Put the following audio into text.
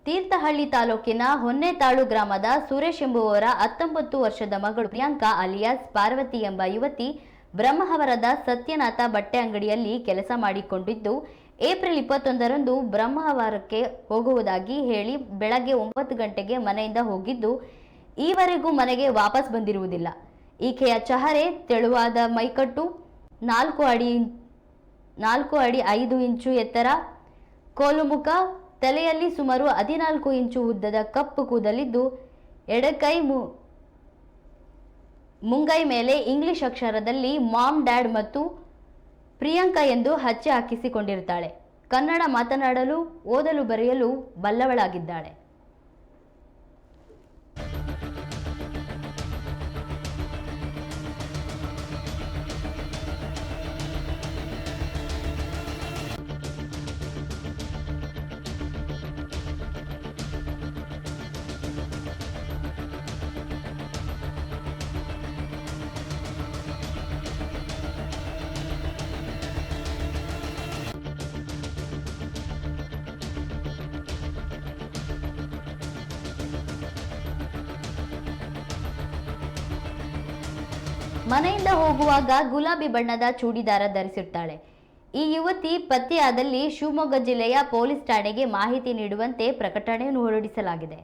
ತೀರ್ಥಹಳ್ಳಿ ತಾಲೂಕಿನ ಹೊನ್ನೆತಾಳು ಗ್ರಾಮದ ಸುರೇಶ್ ಎಂಬುವವರ 19 ವರ್ಷದ ಮಗಳು ಪ್ರಿಯಾಂಕಾ ಅಲಿಯಾಸ್ ಪಾರ್ವತಿ ಎಂಬ ಯುವತಿ ಬ್ರಹ್ಮಾವರದ ಸತ್ಯನಾಥ ಬಟ್ಟೆ ಅಂಗಡಿಯಲ್ಲಿ ಕೆಲಸ ಮಾಡಿಕೊಂಡಿದ್ದು ಏಪ್ರಿಲ್ 21ರಂದು ಬ್ರಹ್ಮಾವರಕ್ಕೆ ಹೋಗುವುದಾಗಿ ಹೇಳಿ ಬೆಳಗ್ಗೆ 9 ಗಂಟೆಗೆ ಮನೆಯಿಂದ ಹೋಗಿದ್ದು ಈವರೆಗೂ ಮನೆಗೆ ವಾಪಸ್ ಬಂದಿರುವುದಿಲ್ಲ. ಈಕೆಯ ಚಹರೆ ತೆಳುವಾದ ಮೈಕಟ್ಟು, 4 ಅಡಿ 5 ಇಂಚು ಎತ್ತರ, ಕೋಲುಮುಖ, ತಲೆಯಲ್ಲಿ ಸುಮಾರು 14 ಇಂಚು ಉದ್ದದ ಕಪ್ಪು ಕೂದಲಿದ್ದು ಎಡಕೈ ಮುಂಗೈ ಮೇಲೆ ಇಂಗ್ಲಿಷ್ ಅಕ್ಷರದಲ್ಲಿ ಮಾಮ್ ಡ್ಯಾಡ್ ಮತ್ತು ಪ್ರಿಯಾಂಕಾ ಎಂದು ಹಚ್ಚೆ ಹಾಕಿಸಿಕೊಂಡಿರುತ್ತಾಳೆ. ಕನ್ನಡ ಮಾತನಾಡಲು ಓದಲು ಬರೆಯಲು ಬಲ್ಲವಳಾಗಿದ್ದಾಳೆ. ಮನೆಯಿಂದ ಹೋಗುವಾಗ ಗುಲಾಬಿ ಬಣ್ಣದ ಚೂಡಿದಾರ ಧರಿಸಿರ್ತಾಳೆ. ಈ ಯುವತಿ ಪತ್ತೆಯಾದಲ್ಲಿ ಶಿವಮೊಗ್ಗ ಜಿಲ್ಲೆಯ ಪೊಲೀಸ್ ಠಾಣೆಗೆ ಮಾಹಿತಿ ನೀಡುವಂತೆ ಪ್ರಕಟಣೆಯನ್ನು ಹೊರಡಿಸಲಾಗಿದೆ.